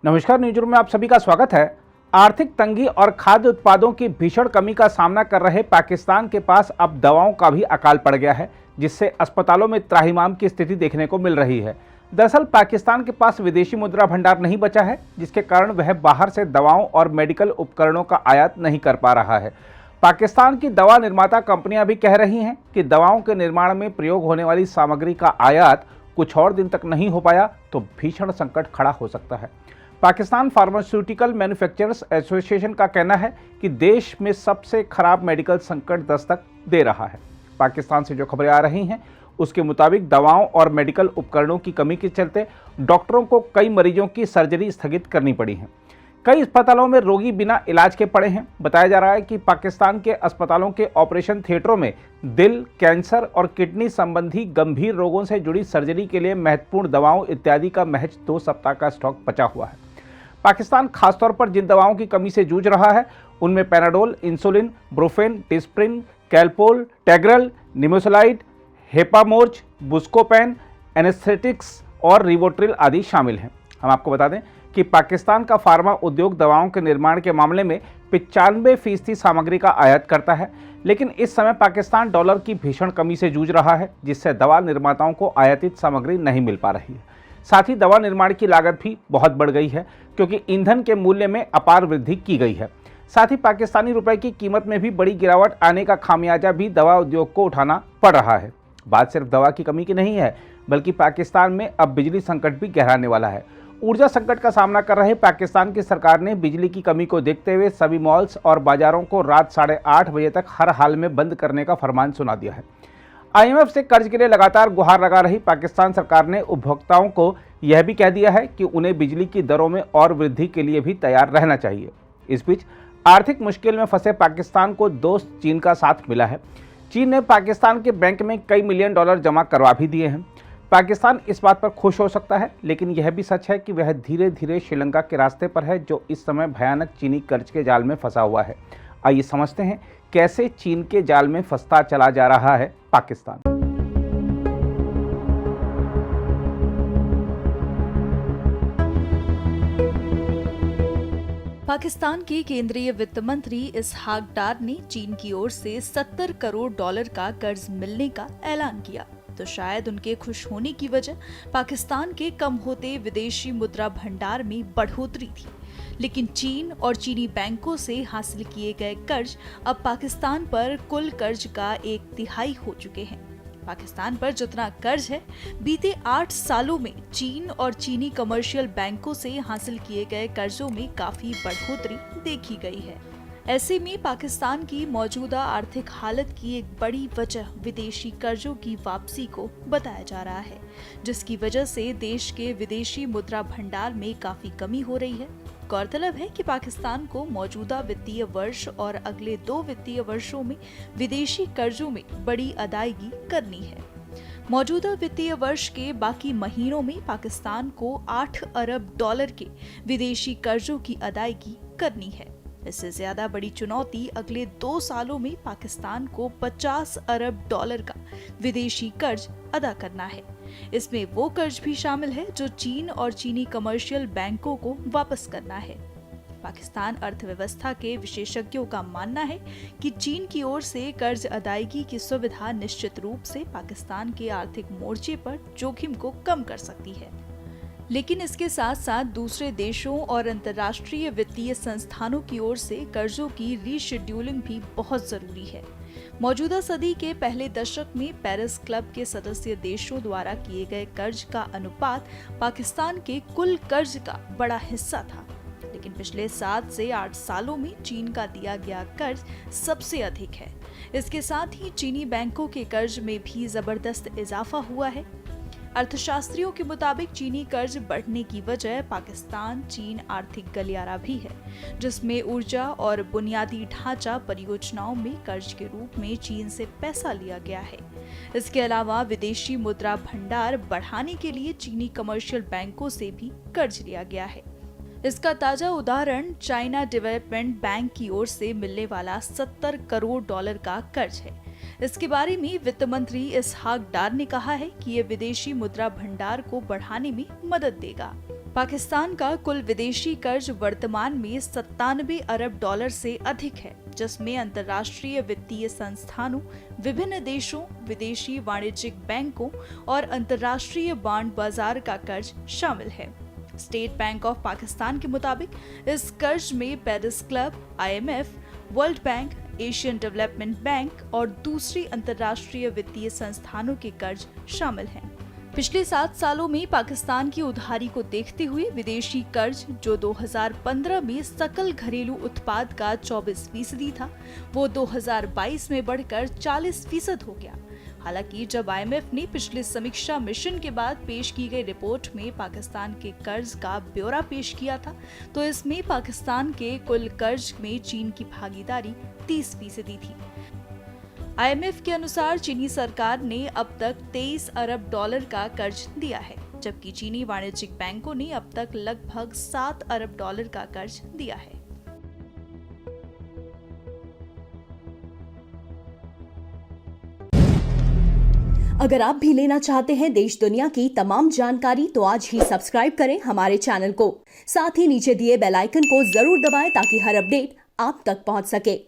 नमस्कार, न्यूज़रूम में आप सभी का स्वागत है। आर्थिक तंगी और खाद्य उत्पादों की भीषण कमी का सामना कर रहे पाकिस्तान के पास अब दवाओं का भी अकाल पड़ गया है, जिससे अस्पतालों में त्राहिमाम की स्थिति देखने को मिल रही है। दरअसल पाकिस्तान के पास विदेशी मुद्रा भंडार नहीं बचा है, जिसके कारण वह बाहर से दवाओं और मेडिकल उपकरणों का आयात नहीं कर पा रहा है। पाकिस्तान की दवा निर्माता कंपनियां भी कह रही हैं कि दवाओं के निर्माण में प्रयोग होने वाली सामग्री का आयात कुछ और दिन तक नहीं हो पाया तो भीषण संकट खड़ा हो सकता है। पाकिस्तान फार्मास्यूटिकल मैन्युफैक्चरर्स एसोसिएशन का कहना है कि देश में सबसे खराब मेडिकल संकट दस्तक दे रहा है। पाकिस्तान से जो खबरें आ रही हैं उसके मुताबिक दवाओं और मेडिकल उपकरणों की कमी के चलते डॉक्टरों को कई मरीजों की सर्जरी स्थगित करनी पड़ी है। कई अस्पतालों में रोगी बिना इलाज के पड़े हैं। बताया जा रहा है कि पाकिस्तान के अस्पतालों के ऑपरेशन थिएटरों में दिल, कैंसर और किडनी संबंधी गंभीर रोगों से जुड़ी सर्जरी के लिए महत्वपूर्ण दवाओं इत्यादि का महज 2 सप्ताह का स्टॉक बचा हुआ है। पाकिस्तान खासतौर पर जिन दवाओं की कमी से जूझ रहा है उनमें Panadol, insulin, Brufen, Disprin, Calpol, Tegral, nimesulide, Hepamerz, Buscopan, anaesthetics और रिवोट्रिल आदि शामिल हैं। हम आपको बता दें कि पाकिस्तान का फार्मा उद्योग दवाओं के निर्माण के मामले में 95% सामग्री का आयात करता है, लेकिन इस समय पाकिस्तान डॉलर की भीषण कमी से जूझ रहा है, जिससे दवा निर्माताओं को आयातित सामग्री नहीं मिल पा रही है। साथ ही दवा निर्माण की लागत भी बहुत बढ़ गई है, क्योंकि ईंधन के मूल्य में अपार वृद्धि की गई है। साथ ही पाकिस्तानी रुपए की कीमत में भी बड़ी गिरावट आने का खामियाजा भी दवा उद्योग को उठाना पड़ रहा है। बात सिर्फ दवा की कमी की नहीं है, बल्कि पाकिस्तान में अब बिजली संकट भी गहराने वाला है। ऊर्जा संकट का सामना कर रहे पाकिस्तान की सरकार ने बिजली की कमी को देखते हुए सभी मॉल्स और बाजारों को रात 8:30 बजे तक हर हाल में बंद करने का फरमान सुना दिया है। IMF से कर्ज के लिए लगातार गुहार लगा रही पाकिस्तान सरकार ने उपभोक्ताओं को यह भी कह दिया है कि उन्हें बिजली की दरों में और वृद्धि के लिए भी तैयार रहना चाहिए। इस बीच आर्थिक मुश्किल में फंसे पाकिस्तान को दोस्त चीन का साथ मिला है। चीन ने पाकिस्तान के बैंक में कई मिलियन डॉलर जमा करवा भी दिए हैं। पाकिस्तान इस बात पर खुश हो सकता है, लेकिन यह भी सच है कि वह धीरे धीरे श्रीलंका के रास्ते पर है, जो इस समय भयानक चीनी कर्ज के जाल में फंसा हुआ है। आइए समझते हैं कैसे चीन के जाल में फंसता चला जा रहा है पाकिस्तान। पाकिस्तान के केंद्रीय वित्त मंत्री इसहाक डार ने चीन की ओर से 70 करोड़ डॉलर का कर्ज मिलने का ऐलान किया, तो शायद उनके खुश होने की वजह पाकिस्तान के कम होते विदेशी मुद्रा भंडार में बढ़ोतरी थी। लेकिन चीन और चीनी बैंकों से हासिल किए गए कर्ज अब पाकिस्तान पर कुल कर्ज का 1/3 हो चुके हैं। पाकिस्तान पर जितना कर्ज है, बीते 8 सालों में चीन और चीनी कमर्शियल बैंकों से हासिल किए गए कर्जों में काफी बढ़ोतरी देखी गई है। ऐसे में पाकिस्तान की मौजूदा आर्थिक हालत की एक बड़ी वजह विदेशी कर्जों की वापसी को बताया जा रहा है, जिसकी वजह से देश के विदेशी मुद्रा भंडार में काफी कमी हो रही है। गौरतलब है कि पाकिस्तान को मौजूदा वित्तीय वर्ष और अगले 2 वित्तीय वर्षों में विदेशी कर्जों में बड़ी अदायगी करनी है। मौजूदा वित्तीय वर्ष के बाकी महीनों में पाकिस्तान को 8 अरब डॉलर के विदेशी कर्जों की अदायगी करनी है। इससे ज्यादा बड़ी चुनौती अगले 2 सालों में पाकिस्तान को 50 अरब डॉलर का विदेशी कर्ज अदा करना है। इसमें वो कर्ज भी शामिल है जो चीन और चीनी कमर्शियल बैंकों को वापस करना है। पाकिस्तान अर्थव्यवस्था के विशेषज्ञों का मानना है कि चीन की ओर से कर्ज अदायगी की सुविधा निश्चित रूप से पाकिस्तान के आर्थिक मोर्चे पर जोखिम को कम कर सकती है। लेकिन इसके साथ साथ दूसरे देशों और अंतर्राष्ट्रीय वित्तीय संस्थानों की ओर से कर्जों की रीशेड्यूलिंग भी बहुत जरूरी है। मौजूदा सदी के पहले दशक में पेरिस क्लब के सदस्य देशों द्वारा किए गए कर्ज का अनुपात पाकिस्तान के कुल कर्ज का बड़ा हिस्सा था, लेकिन पिछले 7 से 8 सालों में चीन का दिया गया कर्ज सबसे अधिक है। इसके साथ ही चीनी बैंकों के कर्ज में भी जबरदस्त इजाफा हुआ है। अर्थशास्त्रियों के मुताबिक चीनी कर्ज बढ़ने की वजह पाकिस्तान चीन आर्थिक गलियारा भी है, जिसमें ऊर्जा और बुनियादी ढांचा परियोजनाओं में कर्ज के रूप में चीन से पैसा लिया गया है। इसके अलावा विदेशी मुद्रा भंडार बढ़ाने के लिए चीनी कमर्शियल बैंकों से भी कर्ज लिया गया है। इसका ताजा उदाहरण चाइना डेवलपमेंट बैंक की ओर से मिलने वाला 70 करोड़ डॉलर का कर्ज है। इसके बारे में वित्त मंत्री इसहाक डार ने कहा है कि ये विदेशी मुद्रा भंडार को बढ़ाने में मदद देगा। पाकिस्तान का कुल विदेशी कर्ज वर्तमान में 97 अरब डॉलर से अधिक है, जिसमें अंतर्राष्ट्रीय वित्तीय संस्थानों, विभिन्न देशों, विदेशी वाणिज्यिक बैंकों और अंतर्राष्ट्रीय बॉन्ड बाजार का कर्ज शामिल है। स्टेट बैंक ऑफ पाकिस्तान के मुताबिक इस कर्ज में Paris club, IMF, world bank, Asian development bank और दूसरी अंतर्राष्ट्रीय वित्तीय संस्थानों के कर्ज शामिल हैं। पिछले 7 सालों में पाकिस्तान की उधारी को देखते हुए विदेशी कर्ज, जो 2015 में सकल घरेलू उत्पाद का 24% था, वो 2022 में बढ़कर 40% हो गया। हालांकि जब IMF ने पिछले समीक्षा मिशन के बाद पेश की गई रिपोर्ट में पाकिस्तान के कर्ज का ब्यौरा पेश किया था, तो इसमें पाकिस्तान के कुल कर्ज में चीन की भागीदारी 30% थी। IMF के अनुसार चीनी सरकार ने अब तक 23 अरब डॉलर का कर्ज दिया है, जबकि चीनी वाणिज्यिक बैंकों ने अब तक लगभग 7 अरब डॉलर का कर्ज दिया है। अगर आप भी लेना चाहते हैं देश दुनिया की तमाम जानकारी, तो आज ही सब्सक्राइब करें हमारे चैनल को। साथ ही नीचे दिए बेल आइकन को जरूर दबाएं ताकि हर अपडेट आप तक पहुंच सके।